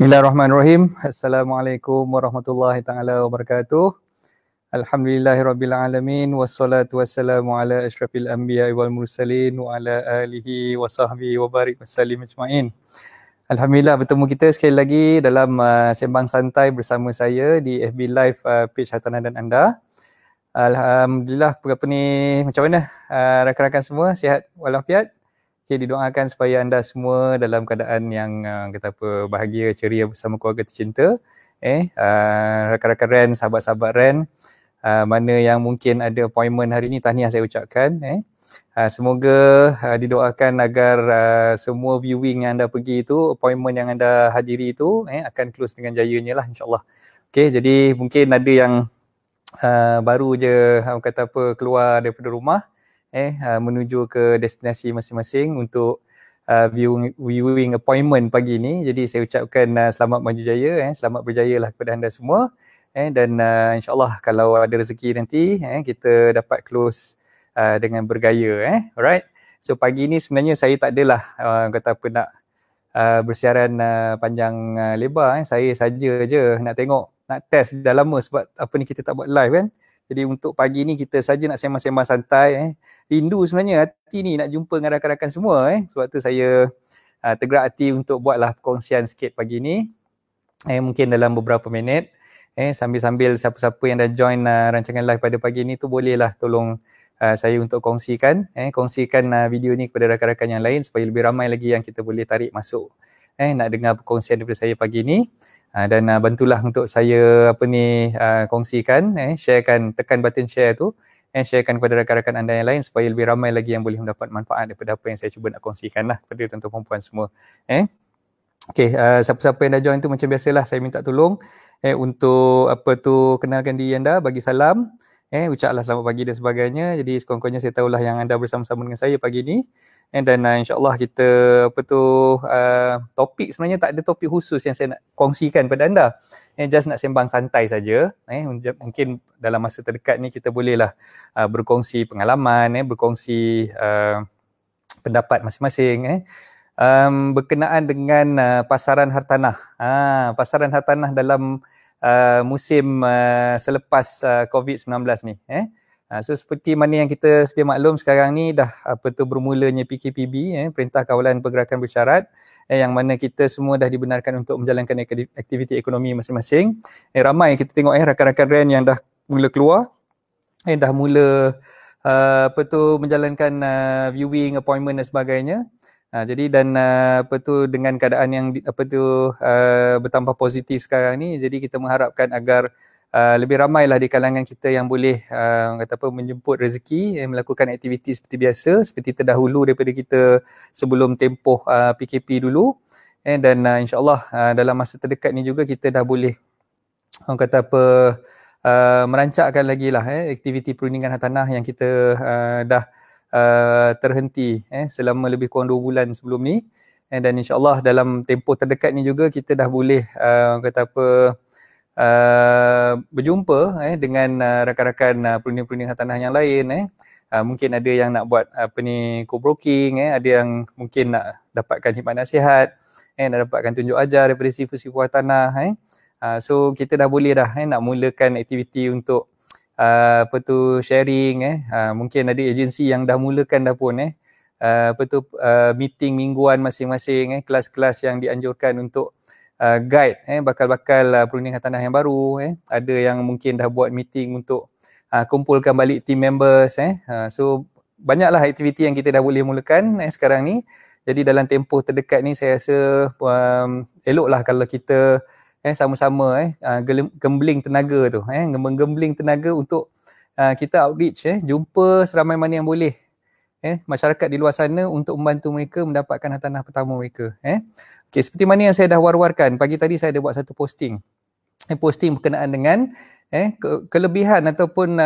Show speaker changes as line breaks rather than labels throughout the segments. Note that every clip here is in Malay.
Bismillahirrahmanirrahim. Assalamualaikum warahmatullahi taala wabarakatuh. Alhamdulillahirabbil alamin wassalatu wassalamu ala asyrafil anbiya'i wal mursalin wa ala alihi wa sahbihi wa barik wasallim ajmain. Alhamdulillah bertemu kita sekali lagi dalam sembang santai bersama saya di FB Live page Hartanah dan Anda. Alhamdulillah, apa ni, macam mana rakan-rakan semua, sihat walafiat? Okay, didoakan supaya anda semua dalam keadaan yang kata apa, bahagia, ceria bersama keluarga tercinta. Rakan-rakan Ren, sahabat-sahabat Ren, mana yang mungkin ada appointment hari ini, tahniah saya ucapkan. Semoga didoakan agar semua viewing yang anda pergi itu, appointment yang anda hadiri itu akan close dengan jayanya lah, insyaAllah. Okay, jadi mungkin ada yang baru je kata apa, keluar daripada rumah, menuju ke destinasi masing-masing untuk viewing appointment pagi ni. Jadi saya ucapkan selamat maju jaya, selamat berjaya lah kepada anda semua. Dan insyaAllah kalau ada rezeki nanti kita dapat close dengan bergaya. Alright. So pagi ni sebenarnya saya tak adalah kata apa nak bersiaran panjang lebar. Saya saja je nak tengok, nak test dah lama sebab apa ni kita tak buat live kan. Jadi untuk pagi ni kita saja nak sembang-sembang santai. Rindu sebenarnya hati ni nak jumpa dengan rakan-rakan semua. Sebab tu saya tergerak hati untuk buatlah perkongsian sikit pagi ni. Mungkin dalam beberapa minit. Sambil-sambil siapa-siapa yang dah join rancangan live pada pagi ni tu bolehlah tolong saya untuk kongsikan. Kongsikan video ni kepada rakan-rakan yang lain supaya lebih ramai lagi yang kita boleh tarik masuk. Nak dengar perkongsian daripada saya pagi ni. Dan bantulah untuk saya kongsikan, sharekan, tekan button share tu, sharekan kepada rakan-rakan anda yang lain supaya lebih ramai lagi yang boleh mendapat manfaat daripada apa yang saya cuba nak kongsikan lah kepada tuan-tuan perempuan semua. Okay, siapa-siapa yang dah join tu macam biasalah saya minta tolong untuk kenalkan diri anda, bagi salam, ucaplah selamat pagi dan sebagainya. Jadi sekurang-kurangnya saya tahulah yang anda bersama-sama dengan saya pagi ni. Dan insyaAllah kita topik sebenarnya tak ada topik khusus yang saya nak kongsikan pada anda. Just nak sembang santai saja. Mungkin dalam masa terdekat ni kita bolehlah berkongsi pengalaman, berkongsi pendapat masing-masing. Berkenaan dengan pasaran hartanah. Pasaran hartanah dalam musim selepas COVID-19 ni. So seperti mana yang kita sedia maklum sekarang ni dah bermulanya PKPB, Perintah Kawalan Pergerakan Bersyarat, yang mana kita semua dah dibenarkan untuk menjalankan aktiviti ekonomi masing-masing. Ramai kita tengok rakan-rakan Ren yang dah mula keluar, dah mula menjalankan viewing, appointment dan sebagainya. Jadi dan dengan keadaan yang bertambah positif sekarang ni, jadi kita mengharapkan agar lebih ramailah di kalangan kita yang boleh menjemput rezeki, melakukan aktiviti seperti biasa, seperti terdahulu daripada kita sebelum tempoh PKP dulu. Dan insyaAllah dalam masa terdekat ni juga kita dah boleh merancakkan lagi lah aktiviti perundingan hartanah yang kita dah terhenti selama lebih kurang 2 bulan sebelum ni. Dan insyaAllah dalam tempoh terdekat ni juga kita dah boleh berjumpa dengan rakan-rakan perunding-perunding hartanah yang lain. Mungkin ada yang nak buat co-broking, ada yang mungkin nak dapatkan khidmat nasihat, nak dapatkan tunjuk ajar daripada sifu-sifu hartanah. So kita dah boleh dah nak mulakan aktiviti untuk sharing. Mungkin ada agensi yang dah mulakan dah pun meeting mingguan masing-masing, kelas-kelas yang dianjurkan untuk guide bakal-bakal perunding hartanah yang baru. Ada yang mungkin dah buat meeting untuk kumpulkan balik team members. So banyaklah aktiviti yang kita dah boleh mulakan sekarang ni. Jadi dalam tempoh terdekat ni saya rasa eloklah kalau kita sama-sama gembling tenaga tu, menggembling tenaga untuk kita outreach, jumpa seramai mana yang boleh masyarakat di luar sana untuk membantu mereka mendapatkan hartanah pertama mereka. Okay, seperti mana yang saya dah war-warkan pagi tadi, saya ada buat satu posting berkenaan dengan kelebihan ataupun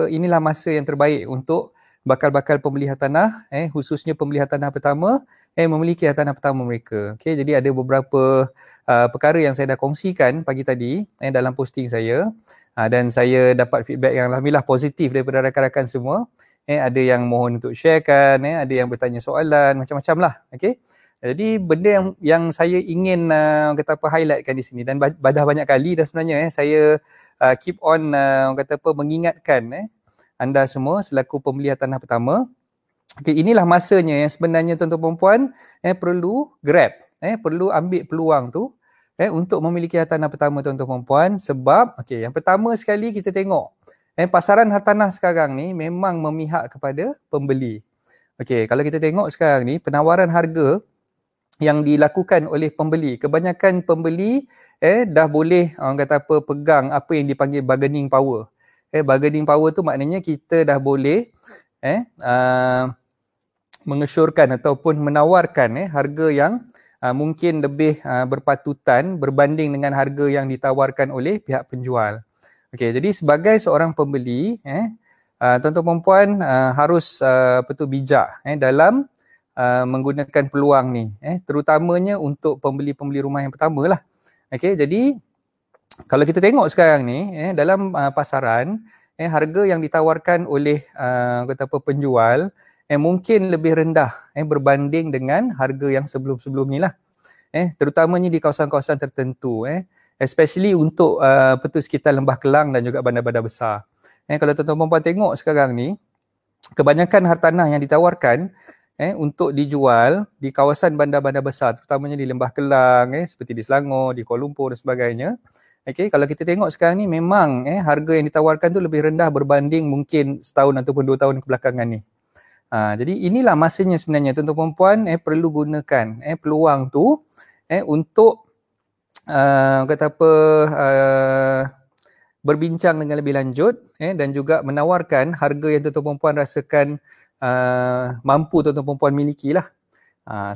inilah masa yang terbaik untuk bakal-bakal pembeli hartanah, khususnya pembeli hartanah pertama, memiliki hartanah pertama mereka. Okay, jadi ada beberapa perkara yang saya dah kongsikan pagi tadi dalam posting saya, dan saya dapat feedback yang alhamdulillah positif daripada rakan-rakan semua. Ada yang mohon untuk sharekan, ada yang bertanya soalan, macam-macam lah. Okay. Jadi benda yang saya ingin kata apa highlightkan di sini, dan dah banyak kali dah sebenarnya saya keep on kata apa mengingatkan anda semua selaku pembeli tanah pertama. Okay, inilah masanya yang sebenarnya tuan-tuan puan perlu grab, perlu ambil peluang tu untuk memiliki hartanah pertama tuan-tuan puan, sebab okey, yang pertama sekali kita tengok pasaran hartanah sekarang ni memang memihak kepada pembeli. Okey, kalau kita tengok sekarang ni penawaran harga yang dilakukan oleh pembeli, kebanyakan pembeli dah boleh orang kata apa pegang apa yang dipanggil bargaining power. Bargaining power tu maknanya kita dah boleh mengesyorkan ataupun menawarkan harga yang mungkin lebih berpatutan berbanding dengan harga yang ditawarkan oleh pihak penjual. Okey, jadi sebagai seorang pembeli tuan-tuan puan harus betul bijak dalam menggunakan peluang ni, terutamanya untuk pembeli-pembeli rumah yang pertama lah. Okey, jadi kalau kita tengok sekarang ni dalam pasaran harga yang ditawarkan oleh kata apa penjual mungkin lebih rendah berbanding dengan harga yang sebelum-sebelum ni lah. Terutamanya di kawasan-kawasan tertentu, especially untuk betul sekitar Lembah Kelang dan juga bandar-bandar besar. Kalau tuan-tuan puan tengok sekarang ni, kebanyakan hartanah yang ditawarkan untuk dijual di kawasan bandar-bandar besar, terutamanya di Lembah Kelang, seperti di Selangor, di Kuala Lumpur dan sebagainya. Okay, kalau kita tengok sekarang ni memang harga yang ditawarkan tu lebih rendah berbanding mungkin setahun ataupun 2 tahun kebelakangan ni. Jadi inilah masanya sebenarnya tuan-tuan puan perlu gunakan peluang tu untuk kata apa berbincang dengan lebih lanjut dan juga menawarkan harga yang tuan-tuan puan rasakan mampu tuan-tuan puan miliki lah.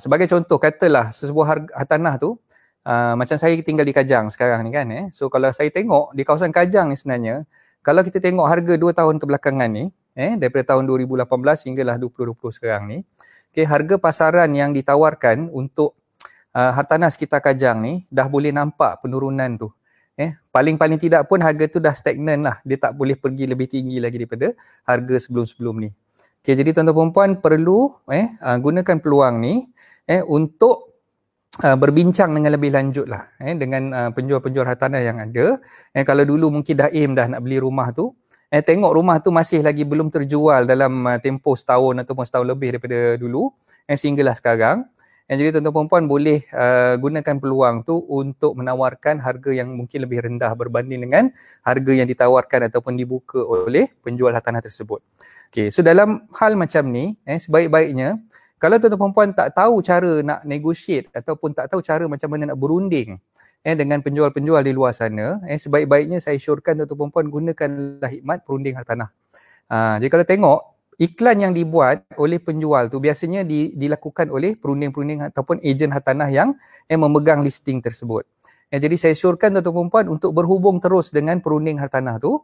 Sebagai contoh, katalah sebuah hartanah tu macam saya tinggal di Kajang sekarang ni kan. So kalau saya tengok di kawasan Kajang ni sebenarnya, kalau kita tengok harga 2 tahun kebelakangan ni, daripada tahun 2018 hinggalah 2020 sekarang ni, harga pasaran yang ditawarkan untuk hartanah sekitar Kajang ni dah boleh nampak penurunan tu. Paling-paling tidak pun harga tu dah stagnan lah, dia tak boleh pergi lebih tinggi lagi daripada harga sebelum-sebelum ni. Jadi tuan-tuan puan perlu gunakan peluang ni untuk berbincang dengan lebih lanjut lah dengan penjual-penjual hartanah yang ada. Kalau dulu mungkin dah aim dah nak beli rumah tu, tengok rumah tu masih lagi belum terjual dalam tempoh setahun ataupun setahun lebih daripada dulu sehinggalah sekarang. Jadi tuan-tuan puan boleh gunakan peluang tu untuk menawarkan harga yang mungkin lebih rendah berbanding dengan harga yang ditawarkan ataupun dibuka oleh penjual hartanah tersebut. Okay, so dalam hal macam ni sebaik-baiknya kalau tuan-tuan puan tak tahu cara nak negotiate ataupun tak tahu cara macam mana nak berunding dengan penjual-penjual di luar sana, sebaik-baiknya saya syorkan tuan-tuan puan gunakanlah hikmat perunding hartanah. Jadi kalau tengok iklan yang dibuat oleh penjual tu biasanya dilakukan oleh perunding-perunding ataupun ejen hartanah yang memegang listing tersebut. Jadi saya syorkan tuan-tuan puan untuk berhubung terus dengan perunding hartanah tu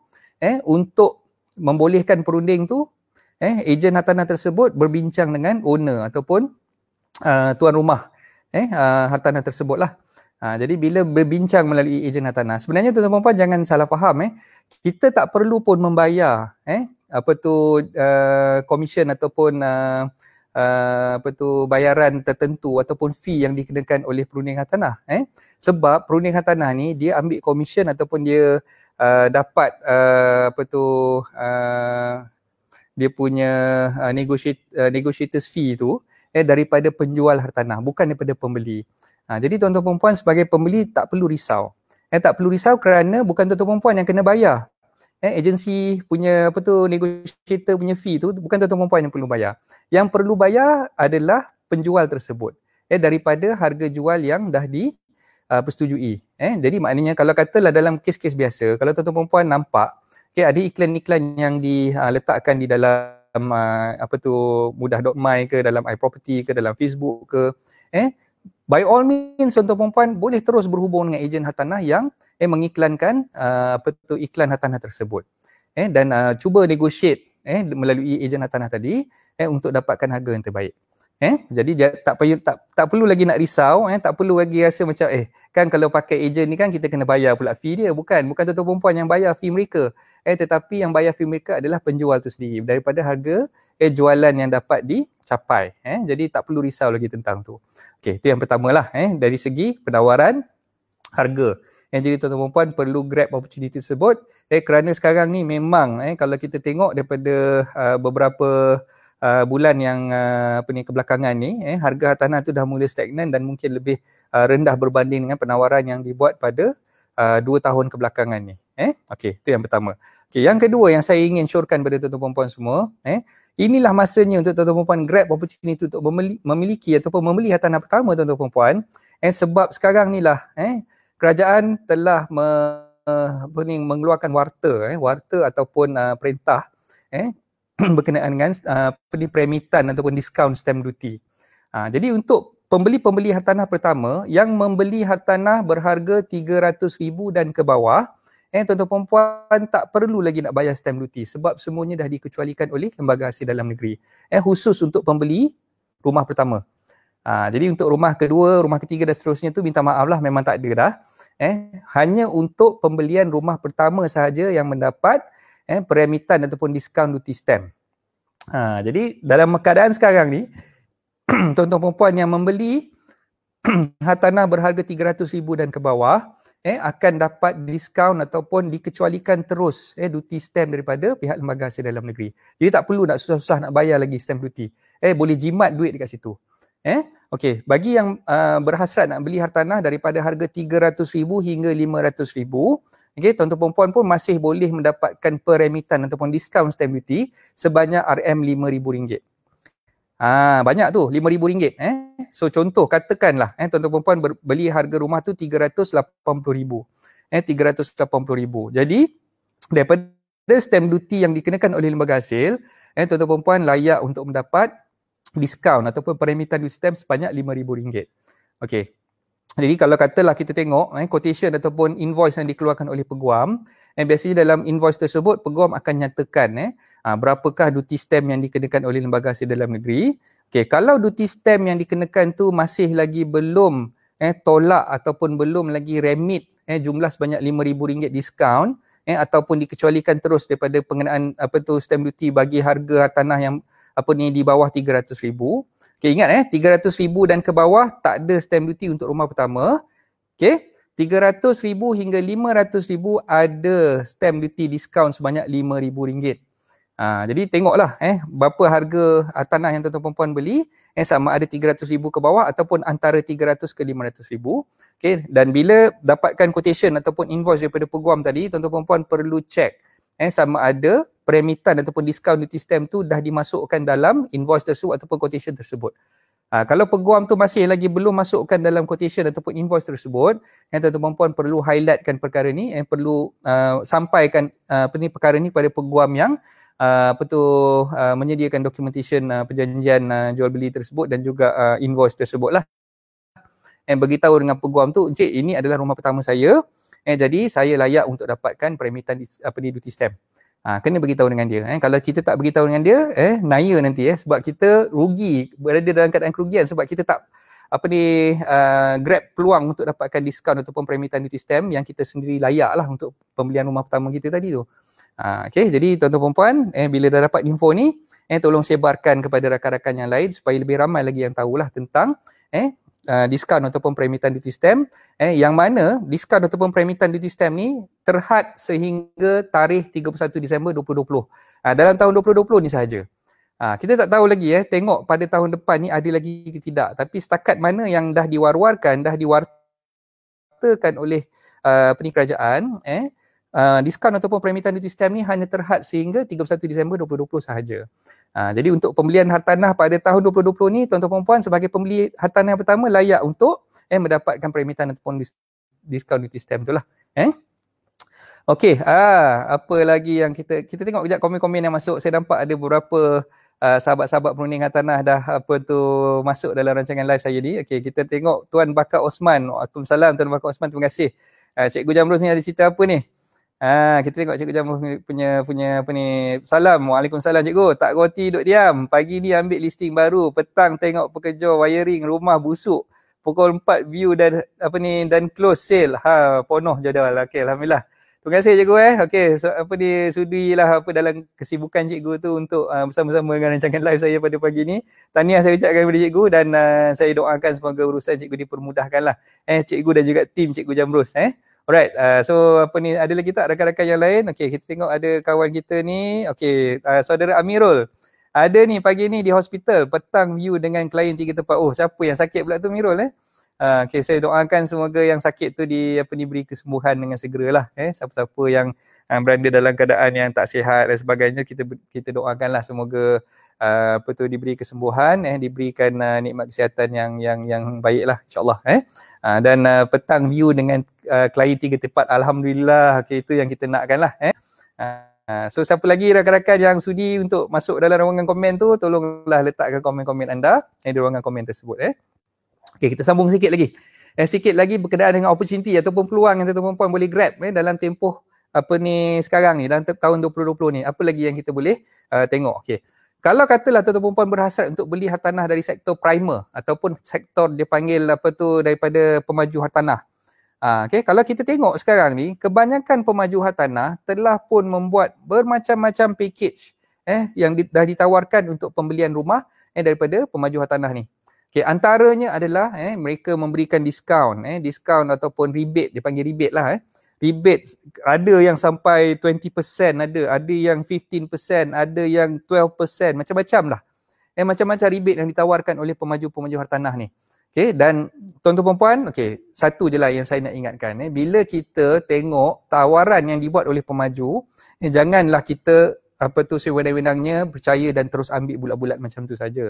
untuk membolehkan perunding tu ejen hartanah tersebut berbincang dengan owner ataupun tuan rumah hartanah tersebut lah. Jadi bila berbincang melalui ejen hartanah, sebenarnya tuan-tuan puan jangan salah faham, kita tak perlu pun membayar komisen ataupun bayaran tertentu ataupun fee yang dikenakan oleh perunding hartanah. Sebab perunding hartanah ni dia ambil komisen ataupun dia dapat dia punya negotiators fee tu daripada penjual hartanah, bukan daripada pembeli. Jadi tuan-tuan puan sebagai pembeli tak perlu risau. Tak perlu risau kerana bukan tuan-tuan puan yang kena bayar. Agensi punya negotiator punya fee tu bukan tuan-tuan puan yang perlu bayar. Yang perlu bayar adalah penjual tersebut daripada harga jual yang dah dipersetujui. Jadi maknanya kalau katalah dalam kes-kes biasa, kalau tuan-tuan puan nampak ada iklan-iklan yang diletakkan di dalam mudah.my ke, dalam iProperty ke, dalam Facebook ke, by all means tuan-tuan puan boleh terus berhubung dengan ejen hartanah yang mengiklankan iklan hartanah tersebut dan cuba negotiate melalui ejen hartanah tadi untuk dapatkan harga yang terbaik. Jadi tak perlu lagi nak risau, tak perlu lagi rasa macam kan kalau pakai ejen ni kan kita kena bayar pula fee dia. Bukan tuan-tuan perempuan yang bayar fee mereka. Tetapi yang bayar fee mereka adalah penjual tu sendiri daripada harga jualan yang dapat dicapai. Jadi tak perlu risau lagi tentang tu. Okey, itu yang pertamalah dari segi penawaran harga. Jadi tuan-tuan perempuan perlu grab opportunity tersebut kerana sekarang ni memang kalau kita tengok daripada beberapa bulan yang kebelakangan ni harga tanah tu dah mula stagnan dan mungkin lebih rendah berbanding dengan penawaran yang dibuat pada 2 tahun kebelakangan ni. Okey, itu yang pertama. Okey, yang kedua yang saya ingin syorkan pada tuan-tuan perempuan semua, inilah masanya untuk tuan-tuan perempuan grab opportunity untuk memiliki ataupun membeli tanah pertama tuan-tuan perempuan sebab sekarang ni lah kerajaan telah mengeluarkan warta ataupun perintah berkenaan dengan premitan ataupun diskaun stamp duty. Jadi untuk pembeli-pembeli hartanah pertama yang membeli hartanah berharga 300,000 dan ke bawah, tuan-tuan perempuan tak perlu lagi nak bayar stamp duty sebab semuanya dah dikecualikan oleh Lembaga Hasil Dalam Negeri. Khusus untuk pembeli rumah pertama. Jadi untuk rumah kedua, rumah ketiga dan seterusnya tu minta maaf lah memang tak ada dah. Hanya untuk pembelian rumah pertama sahaja yang mendapat premitan ataupun diskaun duty stamp. Jadi dalam keadaan sekarang ni tuan-tuan perempuan yang membeli hartanah berharga 300,000 dan ke bawah akan dapat diskaun ataupun dikecualikan terus duty stamp daripada pihak Lembaga Hasil Dalam Negeri. Jadi tak perlu nak susah-susah nak bayar lagi stamp duty. Boleh jimat duit dekat situ. Okey, bagi yang berhasrat nak beli hartanah daripada harga 300,000 hingga 500,000, okey, tuan-tuan perempuan pun masih boleh mendapatkan peremitan ataupun diskaun stamp duty sebanyak RM5,000. Banyak tu, RM5,000. So contoh katakanlah tuan-tuan perempuan beli harga rumah tu RM380,000. RM380,000. Jadi daripada stamp duty yang dikenakan oleh Lembaga Hasil, tuan-tuan perempuan layak untuk mendapat diskaun ataupun peremitan duty stamp sebanyak RM5,000. Okey. Jadi kalau katalah kita tengok quotation ataupun invoice yang dikeluarkan oleh peguam, biasanya dalam invoice tersebut peguam akan nyatakan berapakah duty stamp yang dikenakan oleh Lembaga Hasil Dalam Negeri. Okey, kalau duty stamp yang dikenakan tu masih lagi belum tolak ataupun belum lagi remit jumlah sebanyak RM5,000 diskaun ataupun dikecualikan terus daripada pengenaan stamp duty bagi harga tanah yang di bawah 300,000. Okey, ingat 300,000 dan ke bawah tak ada stamp duty untuk rumah pertama. Okey, 300,000 hingga 500,000 ada stamp duty diskaun sebanyak RM5,000. Jadi tengoklah berapa harga tanah yang tuan-tuan perempuan beli, sama ada 300,000 ke bawah ataupun antara 300 ke 500,000. Okey, dan bila dapatkan quotation ataupun invoice daripada peguam tadi, tuan-tuan perempuan perlu check sama ada premitan ataupun diskaun duty stamp tu dah dimasukkan dalam invoice tersebut ataupun quotation tersebut. Kalau peguam tu masih lagi belum masukkan dalam quotation ataupun invoice tersebut, tuan-tuan perempuan perlu highlightkan perkara ni, perlu sampaikan perkara ni kepada peguam yang menyediakan documentation perjanjian jual beli tersebut dan juga invoice tersebut lah. Beritahu dengan peguam tu, encik ini adalah rumah pertama saya, jadi saya layak untuk dapatkan premitan duty stamp. Kena beritahu dengan dia. Kalau kita tak beritahu dengan dia, naya nanti sebab kita rugi, berada dalam keadaan kerugian sebab kita tak grab peluang untuk dapatkan diskaun ataupun premitan duty stamp yang kita sendiri layak lah untuk pembelian rumah pertama kita tadi tu. Okay, jadi tuan-tuan perempuan, bila dah dapat info ni, tolong sebarkan kepada rakan-rakan yang lain supaya lebih ramai lagi yang tahulah tentang diskaun ataupun premitan duty stamp, yang mana diskaun ataupun premitan duty stamp ni terhad sehingga tarikh 31 Disember 2020. Dalam tahun 2020 ni sahaja. Kita tak tahu lagi tengok pada tahun depan ni ada lagi ke tidak, tapi setakat mana yang dah diwar-warkan, dah diwartakan oleh kerajaan, diskaun ataupun premitan duty stamp ni hanya terhad sehingga 31 Disember 2020 sahaja. Jadi untuk pembelian hartanah pada tahun 2020 ni, tuan-tuan perempuan sebagai pembeli hartanah yang pertama layak untuk mendapatkan premitan ataupun diskaun duty stamp tu lah. Okey, apa lagi yang kita tengok kejap komen-komen yang masuk. Saya nampak ada beberapa sahabat-sahabat perunding hartanah dah masuk dalam rancangan live saya ni. Okey, kita tengok Tuan Bakar Osman. Waalaikumsalam Tuan Bakar Osman, terima kasih. Cikgu Jamrus ni ada cerita apa ni? Kita tengok Cikgu Jamrus punya apa ni. Salam. Waalaikumsalam cikgu. Tak roti duk diam. Pagi ni ambil listing baru. Petang tengok pekerja wiring rumah busuk. Pukul 4 view dan apa ni dan close sale. Penuh jadual. Okey, alhamdulillah. Terima kasih cikgu Okey, so apa ni sudilah apa dalam kesibukan cikgu tu untuk bersama-sama dengan rancangan live saya pada pagi ni. Tahniah saya ucapkan kepada cikgu dan saya doakan semoga urusan cikgu dipermudahkanlah. Cikgu dan juga tim Cikgu Jamrus Alright, so apa ni ada lagi tak rakan-rakan yang lain? Okey, kita tengok ada kawan kita ni. Okey, saudara Amirul. Ada ni pagi ni di hospital, petang view dengan klien 3 tempat. Oh, siapa yang sakit pula tu Amirul Okey, saya doakan semoga yang sakit tu diberi kesembuhan dengan segeralah siapa-siapa yang berada dalam keadaan yang tak sihat dan sebagainya, kita doakanlah semoga diberi kesembuhan diberikan nikmat kesihatan yang baiklah insyaallah dan petang view dengan klien 3 tempat, alhamdulillah. Okey, itu yang kita nakkanlah so siapa lagi rakan-rakan yang sudi untuk masuk dalam ruangan komen tu, tolonglah letakkan komen-komen anda di ruangan komen tersebut Okey, kita sambung sikit lagi. Sikit lagi berkenaan dengan opportunity ataupun peluang yang tuan-tuan dan puan boleh grab dalam tempoh apa ni sekarang ni dalam tahun 2020 ni. Apa lagi yang kita boleh tengok. Okey. Kalau katalah tuan-tuan dan puan berhasrat untuk beli hartanah dari sektor primer ataupun sektor dia panggil daripada pemaju hartanah. Okey, kalau kita tengok sekarang ni kebanyakan pemaju hartanah telah pun membuat bermacam-macam package yang dah ditawarkan untuk pembelian rumah daripada pemaju hartanah ni. Okay, antaranya adalah mereka memberikan diskaun ataupun rebate, dia panggil rebate lah rebate ada yang sampai 20%, ada yang 15%, ada yang 12%, macam-macam lah macam-macam rebate yang ditawarkan oleh pemaju-pemaju hartanah ni. Okay, dan tuan-tuan dan puan, okay, satu je lah yang saya nak ingatkan bila kita tengok tawaran yang dibuat oleh pemaju, janganlah kita sewenang-wenangnya percaya dan terus ambil bulat-bulat macam tu saja.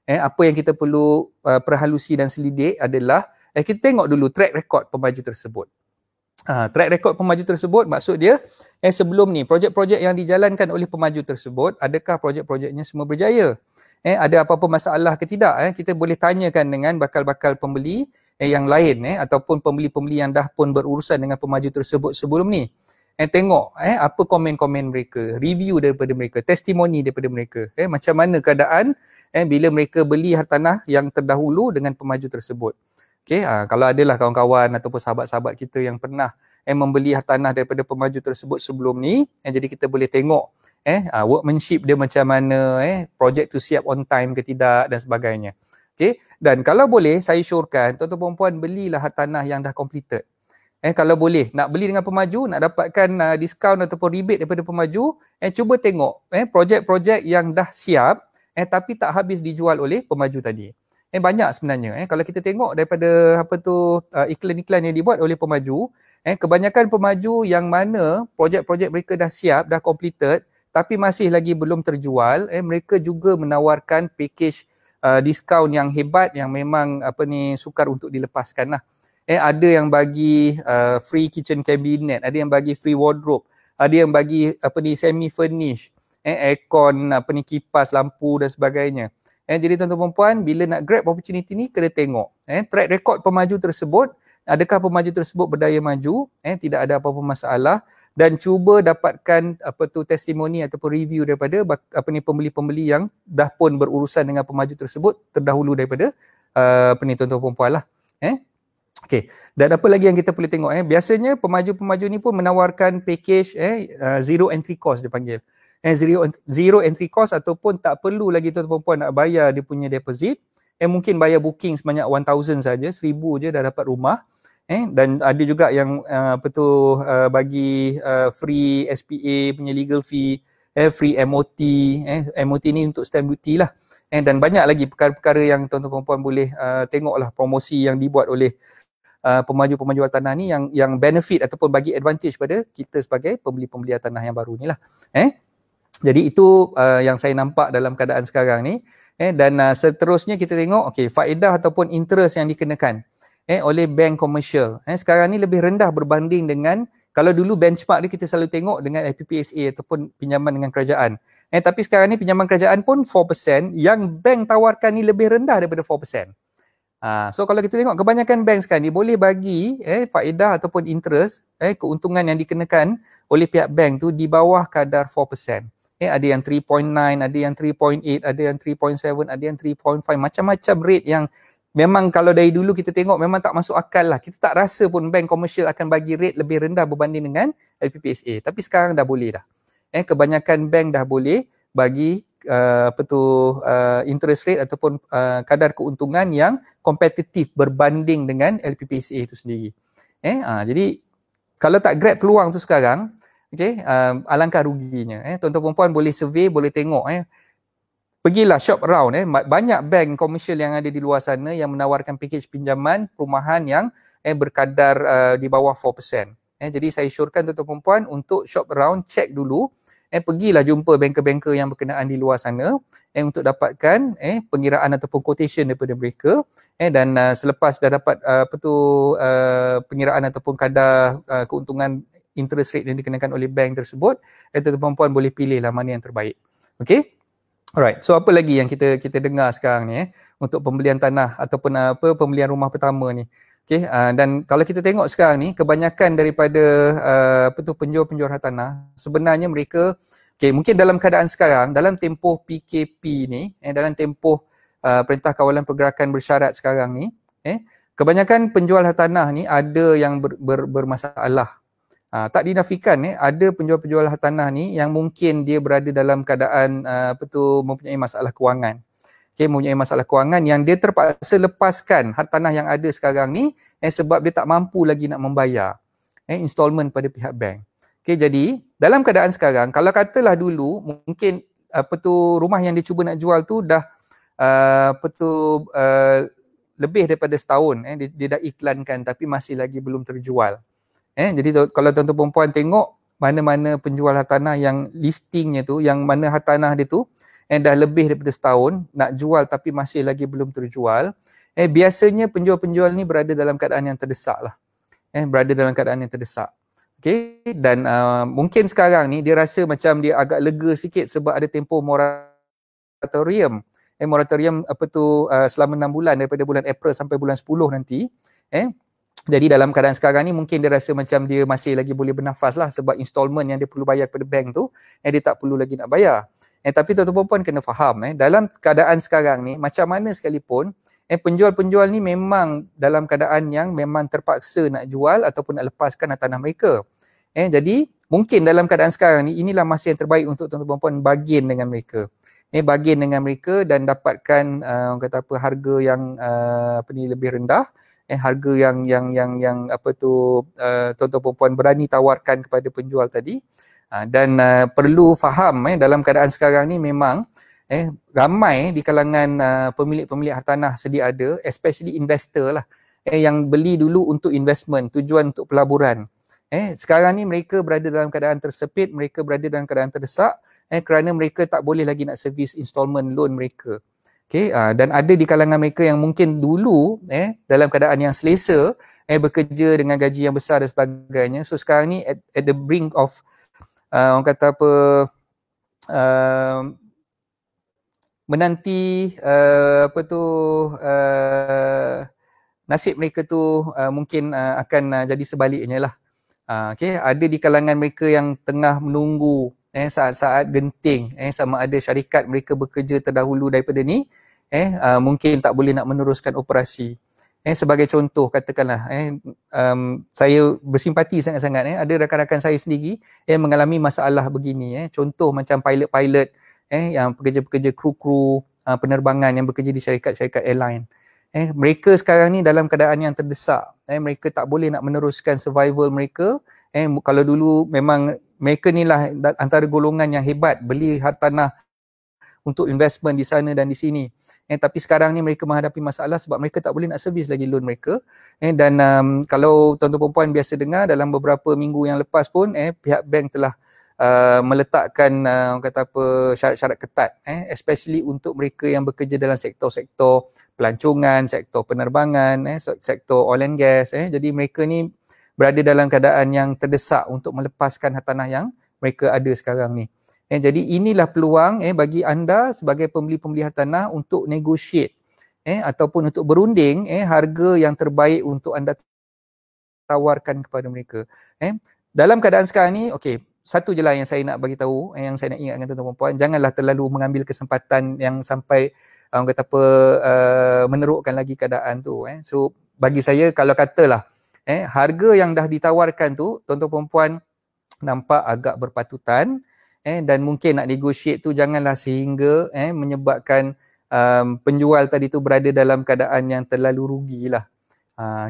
Apa yang kita perlu perhalusi dan selidik adalah kita tengok dulu track record pemaju tersebut. Track record pemaju tersebut maksud dia sebelum ni projek-projek yang dijalankan oleh pemaju tersebut, adakah projek-projeknya semua berjaya? Ada apa-apa masalah ke tidak? Kita boleh tanyakan dengan bakal-bakal pembeli yang lain ataupun pembeli-pembeli yang dah pun berurusan dengan pemaju tersebut sebelum ni. Tengok apa komen-komen mereka, review daripada mereka, testimoni daripada mereka. Macam mana keadaan bila mereka beli hartanah yang terdahulu dengan pemaju tersebut. Okay, kalau adalah kawan-kawan ataupun sahabat-sahabat kita yang pernah membeli hartanah daripada pemaju tersebut sebelum ni, jadi kita boleh tengok workmanship dia macam mana, projek tu siap on time ke tidak dan sebagainya. Okay, dan kalau boleh saya syorkan tuan-tuan dan puan belilah hartanah yang dah completed. Kalau boleh nak beli dengan pemaju, nak dapatkan diskaun ataupun rebate daripada pemaju, cuba tengok projek-projek yang dah siap tapi tak habis dijual oleh pemaju tadi. Banyak sebenarnya kalau kita tengok daripada iklan-iklan yang dibuat oleh pemaju, kebanyakan pemaju yang mana projek-projek mereka dah siap, dah completed tapi masih lagi belum terjual, mereka juga menawarkan package diskaun yang hebat yang memang sukar untuk dilepaskan lah. Ada yang bagi free kitchen cabinet, ada yang bagi free wardrobe, ada yang bagi semi furnish, aircon, kipas, lampu dan sebagainya. Jadi tuan-tuan dan puan, bila nak grab opportunity ni kena tengok track record pemaju tersebut, adakah pemaju tersebut berdaya maju, tidak ada apa-apa masalah, dan cuba dapatkan testimoni ataupun review daripada pembeli-pembeli yang dah pun berurusan dengan pemaju tersebut terdahulu daripada tuan-tuan dan puan lah. Okey, dan apa lagi yang kita boleh tengok biasanya pemaju-pemaju ni pun menawarkan package zero entry cost dia panggil. Zero entry cost ataupun tak perlu lagi tuan-tuan puan nak bayar dia punya deposit. Mungkin bayar booking sebanyak 1,000 saja, 1,000 je dah dapat rumah. Dan ada juga yang bagi free SPA punya legal fee, free MOT. MOT ni untuk stamp duty lah. Dan banyak lagi perkara-perkara yang tuan-tuan puan boleh tengoklah promosi yang dibuat oleh pemaju-pemaju hartanah ni yang benefit ataupun bagi advantage pada kita sebagai pembeli-pembeli hartanah yang baru ni lah. Jadi itu yang saya nampak dalam keadaan sekarang ni. Dan seterusnya kita tengok faedah ataupun interest yang dikenakan oleh bank komersial. Sekarang ni lebih rendah berbanding dengan kalau dulu benchmark dia kita selalu tengok dengan FPPSA ataupun pinjaman dengan kerajaan. Tapi sekarang ni pinjaman kerajaan pun 4%, yang bank tawarkan ni lebih rendah daripada 4%. So kalau kita tengok kebanyakan bank sekarang ni boleh bagi faedah ataupun interest, keuntungan yang dikenakan oleh pihak bank tu di bawah kadar 4%. Ada yang 3.9, ada yang 3.8, ada yang 3.7, ada yang 3.5, macam-macam rate yang memang kalau dari dulu kita tengok memang tak masuk akal lah. Kita tak rasa pun bank komersial akan bagi rate lebih rendah berbanding dengan LPPSA. Tapi sekarang dah boleh dah. Kebanyakan bank dah boleh bagi interest rate ataupun kadar keuntungan yang kompetitif berbanding dengan LPPSA itu sendiri. Jadi kalau tak grab peluang tu sekarang, alangkah ruginya. Tuan-tuan perempuan boleh survey, boleh tengok. Pergilah shop around. Banyak bank komersial yang ada di luar sana yang menawarkan package pinjaman perumahan yang berkadar di bawah 4%. Jadi saya syorkan tuan-tuan perempuan untuk shop around, check dulu. Pergilah jumpa banker-banker yang berkenaan di luar sana untuk dapatkan pengiraan ataupun quotation daripada mereka, dan selepas dah dapat pengiraan ataupun kadar keuntungan interest rate yang dikenakan oleh bank tersebut, tuan-tuan perempuan boleh pilih lah mana yang terbaik. Okey. Alright, so apa lagi yang kita dengar sekarang ni untuk pembelian tanah ataupun pembelian rumah pertama ni. Okay, dan kalau kita tengok sekarang ni kebanyakan daripada penjual-penjual hartanah sebenarnya mereka mungkin dalam keadaan sekarang dalam tempoh PKP ni, dalam tempoh Perintah Kawalan Pergerakan Bersyarat sekarang ni, kebanyakan penjual hartanah ni ada yang bermasalah. Tak dinafikan ada penjual-penjual hartanah ni yang mungkin dia berada dalam keadaan mempunyai masalah kewangan. Mempunyai masalah kewangan yang dia terpaksa lepaskan hartanah yang ada sekarang ni sebab dia tak mampu lagi nak membayar installment pada pihak bank. Jadi dalam keadaan sekarang, kalau katalah dulu mungkin rumah yang dia cuba nak jual tu dah lebih daripada setahun dia dah iklankan tapi masih lagi belum terjual. Jadi kalau tuan-tuan perempuan tengok mana-mana penjual hartanah yang listingnya tu, yang mana hartanah dia tu dah lebih daripada setahun nak jual tapi masih lagi belum terjual, biasanya penjual-penjual ni berada dalam keadaan yang terdesak lah. Berada dalam keadaan yang terdesak. Dan mungkin sekarang ni dia rasa macam dia agak lega sikit sebab ada tempoh moratorium. Moratorium selama 6 bulan daripada bulan April sampai bulan 10 nanti. Jadi dalam keadaan sekarang ni mungkin dia rasa macam dia masih lagi boleh bernafas lah sebab installment yang dia perlu bayar kepada bank tu dia tak perlu lagi nak bayar. Tapi tuan-tuan perempuan kena faham dalam keadaan sekarang ni macam mana sekalipun penjual-penjual ni memang dalam keadaan yang memang terpaksa nak jual ataupun nak lepaskan tanah mereka. Jadi mungkin dalam keadaan sekarang ni inilah masa yang terbaik untuk tuan-tuan perempuan bargain dengan mereka. Bargain dengan mereka dan dapatkan harga yang lebih rendah. Harga yang tuan-tuan perempuan berani tawarkan kepada penjual tadi. Dan perlu faham dalam keadaan sekarang ni memang ramai di kalangan pemilik-pemilik hartanah sedia ada, especially investor lah, yang beli dulu untuk investment, tujuan untuk pelaburan. Sekarang ni mereka berada dalam keadaan tersepit, mereka berada dalam keadaan terdesak kerana mereka tak boleh lagi nak servis installment loan mereka. Dan ada di kalangan mereka yang mungkin dulu dalam keadaan yang selesa bekerja dengan gaji yang besar dan sebagainya. So sekarang ni at the brink of menanti nasib mereka tu mungkin akan jadi sebaliknya lah. Ada di kalangan mereka yang tengah menunggu saat-saat genting sama ada syarikat mereka bekerja terdahulu daripada ni mungkin tak boleh nak meneruskan operasi. Sebagai contoh katakanlah saya bersimpati sangat-sangat ada rakan-rakan saya sendiri yang mengalami masalah begini. Contoh macam pilot-pilot yang pekerja-pekerja kru-kru penerbangan yang bekerja di syarikat-syarikat airline. Mereka sekarang ni dalam keadaan yang terdesak. Mereka tak boleh nak meneruskan survival mereka. Kalau dulu memang mereka ni lah antara golongan yang hebat beli hartanah untuk investment di sana dan di sini. Tapi sekarang ni mereka menghadapi masalah sebab mereka tak boleh nak servis lagi loan mereka. Dan kalau tuan-tuan perempuan biasa dengar dalam beberapa minggu yang lepas pun pihak bank telah meletakkan syarat-syarat ketat especially untuk mereka yang bekerja dalam sektor-sektor pelancongan, sektor penerbangan, sektor oil and gas. Jadi mereka ni berada dalam keadaan yang terdesak untuk melepaskan hartanah yang mereka ada sekarang ni. Jadi inilah peluang bagi anda sebagai pembeli-pembeli hartanah untuk negotiate ataupun untuk berunding harga yang terbaik untuk anda tawarkan kepada mereka. Dalam keadaan sekarang ni, okey, satu je lah yang saya nak bagi tahu, yang saya nak ingatkan tuan-tuan dan puan, janganlah terlalu mengambil kesempatan yang sampai orang kata apa, menerukkan lagi keadaan tu. So bagi saya, kalau katalah harga yang dah ditawarkan tu, tuan-tuan dan puan nampak agak berpatutan, dan mungkin nak negotiate tu janganlah sehingga menyebabkan penjual tadi tu berada dalam keadaan yang terlalu rugilah.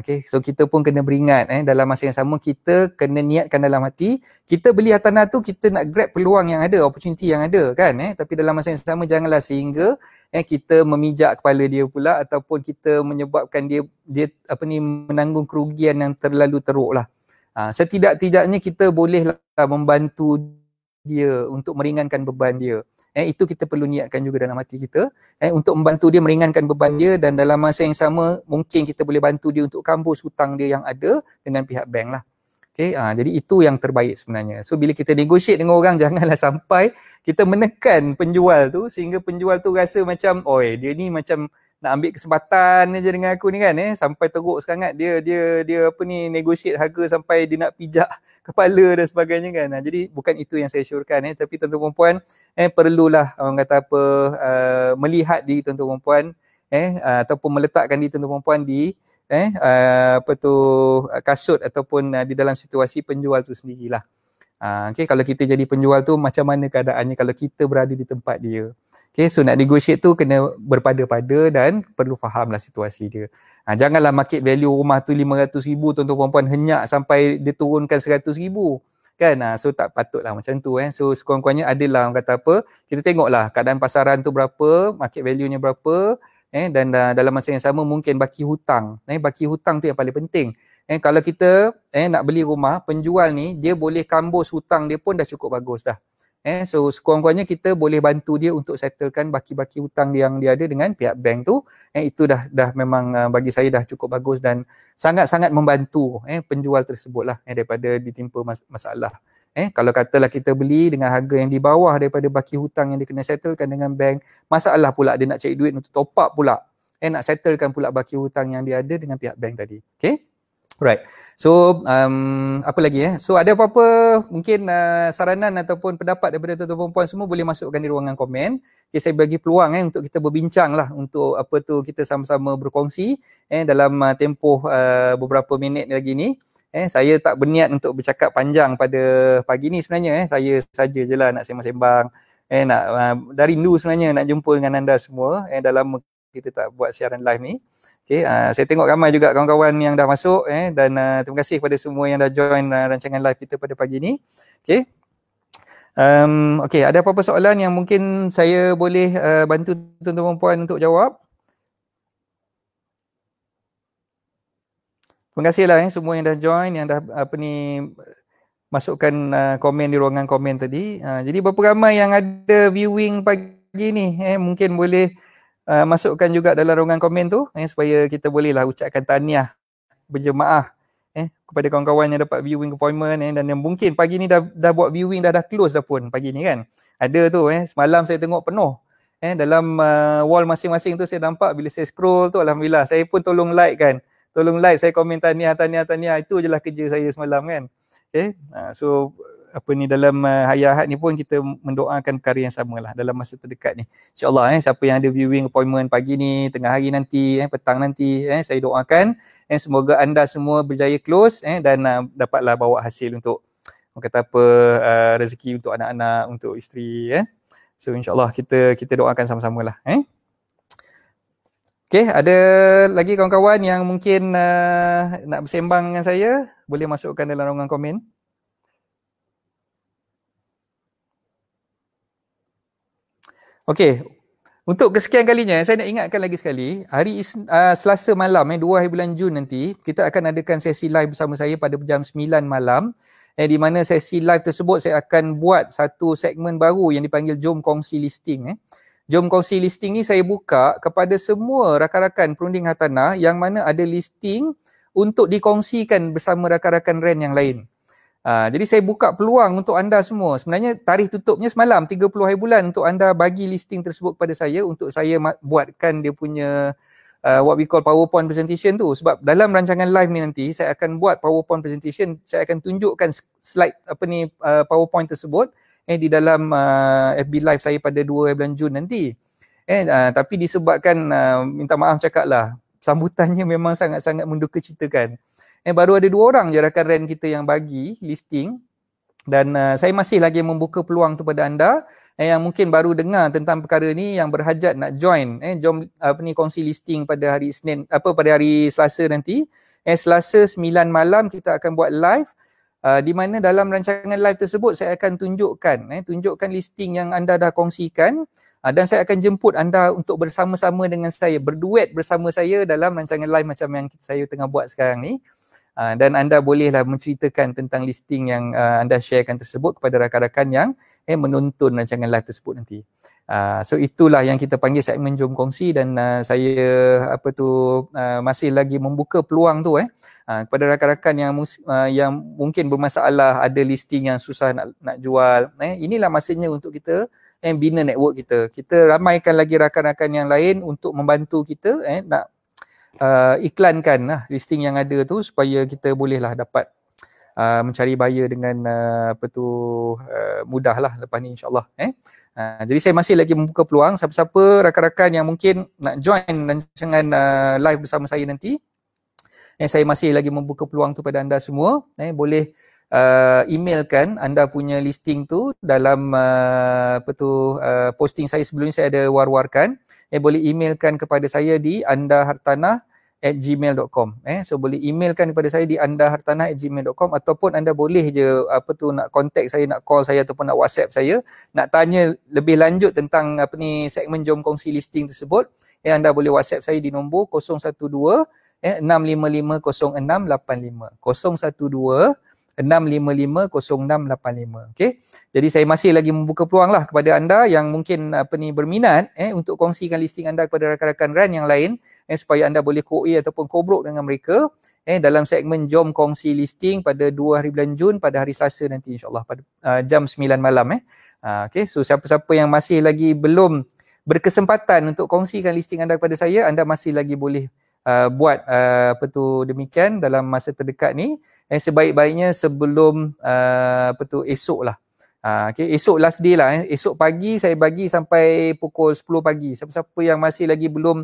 Okay. So kita pun kena beringat dalam masa yang sama, kita kena niatkan dalam hati, kita beli tanah tu, kita nak grab peluang yang ada, opportunity yang ada kan. Tapi dalam masa yang sama janganlah sehingga kita memijak kepala dia pula, ataupun kita menyebabkan dia menanggung kerugian yang terlalu teruk lah. Setidak-tidaknya kita bolehlah membantu dia untuk meringankan beban dia. Itu kita perlu niatkan juga dalam hati kita, untuk membantu dia meringankan beban dia, dan dalam masa yang sama mungkin kita boleh bantu dia untuk kambus hutang dia yang ada dengan pihak bank lah. Okay, jadi itu yang terbaik sebenarnya. So bila kita negotiate dengan orang, janganlah sampai kita menekan penjual tu sehingga penjual tu rasa macam, oi, dia ni macam nak ambil kesempatan je dengan aku ni kan, sampai teruk sangat dia negotiate harga sampai dia nak pijak kepala dan sebagainya kan. Jadi bukan itu yang saya syorkan, tapi tuan-tuan dan puan perlulah orang kata apa, melihat diri tuan-tuan dan puan, ataupun meletakkan diri tuan-tuan dan puan di kasut ataupun di dalam situasi penjual tu sendirilah. Okay, kalau kita jadi penjual tu, macam mana keadaannya kalau kita berada di tempat dia. Okay, so nak negotiate tu kena berpada-pada dan perlu fahamlah situasi dia. Janganlah market value rumah tu 500,000, tuan-tuan puan henyak sampai dia turunkan 100,000 kan. So tak patutlah macam tu. So sekurang-kurangnya adalah orang kata apa, kita tengoklah keadaan pasaran tu berapa, market value-nya berapa, dan dalam masa yang sama mungkin baki hutang. Baki hutang tu yang paling penting. Kalau kita nak beli rumah, penjual ni dia boleh kambus hutang dia pun dah cukup bagus dah. So sekurang-kurangnya kita boleh bantu dia untuk settlekan baki-baki hutang yang dia ada dengan pihak bank tu. Itu dah memang bagi saya dah cukup bagus dan sangat-sangat membantu penjual tersebut lah, daripada ditimpa masalah. Kalau katalah kita beli dengan harga yang di bawah daripada baki hutang yang dia kena settlekan dengan bank, masalah pula dia nak cari duit untuk top up pula, nak settlekan pula baki hutang yang dia ada dengan pihak bank tadi. Okay. Right. So apa lagi So ada apa-apa mungkin saranan ataupun pendapat daripada tuan-tuan puan semua, boleh masukkan di ruangan komen. Okay, saya bagi peluang untuk kita berbincang lah, untuk kita sama-sama berkongsi dalam tempoh beberapa minit lagi ni. Saya tak berniat untuk bercakap panjang pada pagi ni sebenarnya. Saya saja je lah nak sembang-sembang, nak dah rindu sebenarnya nak jumpa dengan anda semua. Dah lama kita tak buat siaran live ni. Okay, saya tengok ramai juga kawan-kawan yang dah masuk, dan terima kasih kepada semua yang dah join rancangan live kita pada pagi ni. Okay. Okay, ada apa-apa soalan yang mungkin saya boleh bantu tuan-tuan puan untuk jawab? Terima kasihlah semua yang dah join, yang dah masukkan komen di ruangan komen tadi. Jadi berapa ramai yang ada viewing pagi ni, mungkin boleh masukkan juga dalam ruangan komen tu, supaya kita bolehlah ucapkan tahniah berjemaah kepada kawan-kawan yang dapat viewing appointment, dan yang mungkin pagi ni dah buat viewing, dah close dah pun pagi ni kan. Ada tu semalam saya tengok penuh dalam wall masing-masing tu. Saya nampak bila saya scroll tu, alhamdulillah saya pun tolong like, saya komen tahniah. Itu je lah kerja saya semalam kan. Okay. So dalam hari Ahad ni pun kita mendoakan perkara yang samalah dalam masa terdekat ni. InsyaAllah siapa yang ada viewing appointment pagi ni, tengah hari nanti, petang nanti, saya doakan semoga anda semua berjaya close dan dapatlah bawa hasil untuk rezeki untuk anak-anak, untuk isteri. So insyaAllah kita doakan sama-sama lah. Okay, ada lagi kawan-kawan yang mungkin nak bersembang dengan saya, boleh masukkan dalam ruangan komen. Okey, untuk kesekian kalinya saya nak ingatkan lagi sekali, hari Selasa malam 2 hari bulan Jun nanti kita akan adakan sesi live bersama saya pada jam 9 malam, di mana sesi live tersebut saya akan buat satu segmen baru yang dipanggil Jom Kongsi Listing. Jom Kongsi Listing ni saya buka kepada semua rakan-rakan perunding hartanah yang mana ada listing untuk dikongsikan bersama rakan-rakan rent yang lain. Jadi saya buka peluang untuk anda semua. Sebenarnya tarikh tutupnya semalam 30 hari bulan untuk anda bagi listing tersebut kepada saya untuk saya buatkan dia punya what we call PowerPoint presentation tu. Sebab dalam rancangan live ni nanti saya akan buat PowerPoint presentation, saya akan tunjukkan slide PowerPoint tersebut di dalam FB live saya pada 2 bulan Jun nanti. Tapi disebabkan minta maaf cakap lah, sambutannya memang sangat-sangat menduka citakan. Baru ada 2 orang je rakan RAN kita yang bagi listing. Dan saya masih lagi membuka peluang tu pada anda yang mungkin baru dengar tentang perkara ni, yang berhajat nak join jom kongsi listing pada hari pada hari Selasa nanti. Selasa 9 malam kita akan buat live, di mana dalam rancangan live tersebut saya akan tunjukkan listing yang anda dah kongsikan, dan saya akan jemput anda untuk bersama-sama dengan saya, berduet bersama saya dalam rancangan live macam yang saya tengah buat sekarang ni. Dan anda bolehlah menceritakan tentang listing yang anda sharekan tersebut kepada rakan-rakan yang menonton rancangan live tersebut nanti. So itulah yang kita panggil segmen Jom Kongsi, dan saya masih lagi membuka peluang tu kepada rakan-rakan yang mungkin bermasalah, ada listing yang susah nak jual. Inilah masanya untuk kita bina network kita. Kita ramaikan lagi rakan-rakan yang lain untuk membantu kita nak iklankan listing yang ada tu, supaya kita bolehlah dapat mencari buyer dengan mudah lah lepas ni insyaAllah. Jadi saya masih lagi membuka peluang, siapa-siapa rakan-rakan yang mungkin nak join rancangan live bersama saya nanti, saya masih lagi membuka peluang tu pada anda semua. Boleh emailkan anda punya listing tu dalam posting saya sebelum ni, saya ada war-warkan. Boleh emailkan kepada saya di andahartanah@gmail.com. So boleh emailkan kepada saya di andahartanah@gmail.com, ataupun anda boleh je nak contact saya, nak call saya ataupun nak WhatsApp saya, nak tanya lebih lanjut tentang segmen Jom Kongsi listing tersebut. Anda boleh WhatsApp saya di nombor 012 655 0685 012 655-0685. Okey. Jadi saya masih lagi membuka peluang lah kepada anda yang mungkin berminat untuk kongsikan listing anda kepada rakan-rakan RAN yang lain, supaya anda boleh co-A ataupun co-broke dengan mereka dalam segmen Jom Kongsi listing pada 2 hari bulan Jun pada hari Selasa nanti insyaAllah pada jam 9 malam. Okey. So siapa-siapa yang masih lagi belum berkesempatan untuk kongsikan listing anda kepada saya, anda masih lagi boleh buat demikian dalam masa terdekat ni. Sebaik-baiknya sebelum esok lah. Okay, esok last day lah. Esok pagi saya bagi sampai pukul 10 pagi. Siapa-siapa yang masih lagi belum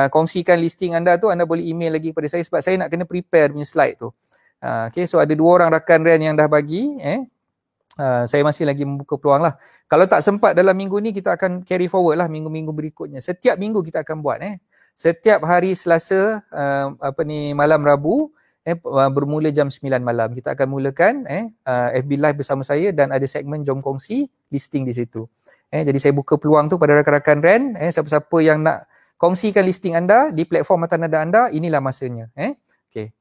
kongsikan listing anda tu, anda boleh email lagi kepada saya, sebab saya nak kena prepare punya slide tu. Okay, so ada 2 orang rakan RAN yang dah bagi. Saya masih lagi membuka peluang lah. Kalau tak sempat dalam minggu ni, kita akan carry forward lah minggu-minggu berikutnya. Setiap minggu kita akan buat. Setiap hari Selasa malam Rabu, bermula jam 9 malam kita akan mulakan FB live bersama saya, dan ada segmen Jom Kongsi listing di situ. Jadi saya buka peluang tu pada rakan-rakan RAN, siapa-siapa yang nak kongsikan listing anda di platform mata nada anda, inilah masanya. Okey.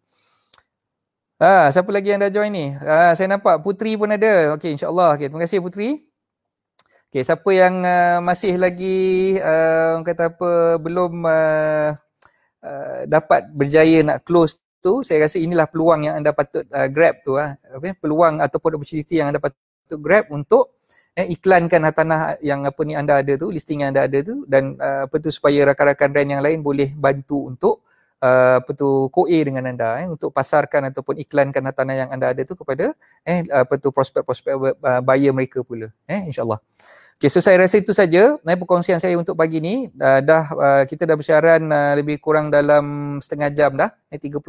Siapa lagi yang dah join ni? Saya nampak Putri pun ada. Okey, insyaAllah. Okay, terima kasih Putri. Okay, siapa yang masih lagi belum dapat berjaya nak close tu, saya rasa inilah peluang yang anda patut grab tu. Peluang ataupun opportunity yang anda patut grab untuk iklankan hartanah yang anda ada tu, listing yang anda ada tu, dan supaya rakan-rakan RAN yang lain boleh bantu untuk co-A dengan anda untuk pasarkan ataupun iklankan hartanah yang anda ada tu kepada prospek-prospek buyer mereka pula, insyaAllah. Okay, so saya rasa itu saja perkongsian saya untuk pagi ni. Kita dah bersiaran lebih kurang dalam setengah jam dah, 30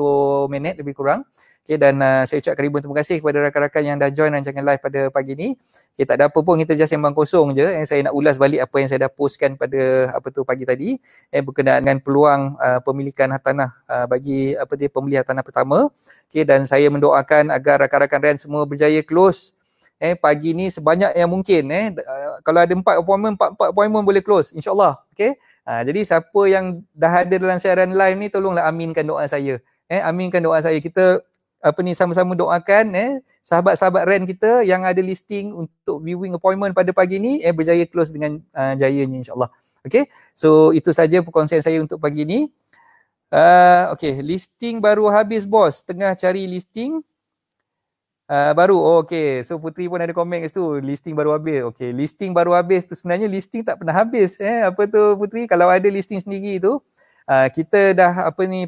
minit lebih kurang. Okay, dan saya ucapkan ribuan terima kasih kepada rakan-rakan yang dah join rancangan live pada pagi ni. Okay, tak ada apa pun, kita just sembang kosong je. Saya nak ulas balik apa yang saya dah postkan pada pagi tadi berkenaan dengan peluang pemilikan hartanah bagi pembeli hartanah pertama. Okay, dan saya mendoakan agar rakan-rakan RAN semua berjaya close pagi ni sebanyak yang mungkin. Kalau ada 4 appointment boleh close, insyaAllah. Okay? Jadi siapa yang dah ada dalam siaran live ni, tolonglah aminkan doa saya. Aminkan doa saya. Kita sama-sama doakan sahabat-sahabat RAN kita yang ada listing untuk viewing appointment pada pagi ni berjaya close dengan jayanya, insyaAllah. Okay? So itu saja perkongsian saya untuk pagi ni. Okay, listing baru habis bos, tengah cari listing baru. Okay, so Putri pun ada komen kat situ, listing baru habis. Okay, listing baru habis tu sebenarnya listing tak pernah habis. Apa tu Putri, kalau ada listing sendiri tu kita dah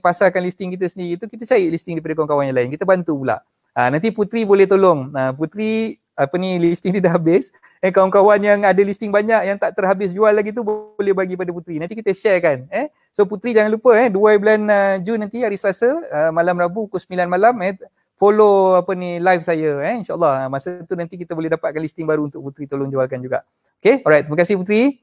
pasarkan listing kita sendiri tu, kita cari listing daripada kawan-kawan yang lain, kita bantu pula. Nanti Putri boleh tolong. Putri listing dia dah habis. Kawan-kawan yang ada listing banyak yang tak terhabis jual lagi tu boleh bagi pada Putri. Nanti kita share kan. So Putri jangan lupa 2 bulan Jun nanti hari Selasa malam Rabu pukul 9 malam follow live saya insya-Allah. Masa tu nanti kita boleh dapatkan listing baru untuk Putri tolong jualkan juga. Okay, alright, terima kasih Putri.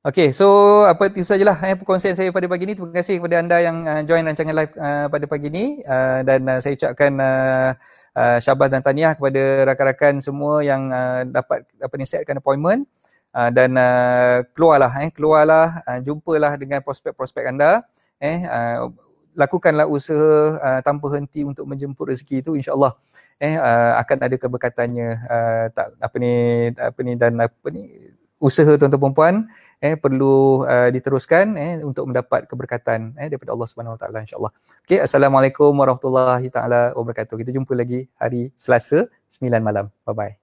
Okay, so itu sajalah perkongsian saya pada pagi ini. Terima kasih kepada anda yang join rancangan live pada pagi ini, dan saya ucapkan syabas dan tahniah kepada rakan-rakan semua yang dapat setkan appointment, dan keluarlah, jumpalah dengan prospek-prospek anda, lakukanlah usaha tanpa henti untuk menjemput rezeki itu, insya-Allah akan ada keberkatannya. Dan usaha tuan-tuan perempuan perlu diteruskan untuk mendapat keberkatan daripada Allah Subhanahu Wa Taala, insya-Allah. Okey, assalamualaikum warahmatullahi taala wabarakatuh. Kita jumpa lagi hari Selasa 9 malam. Bye bye.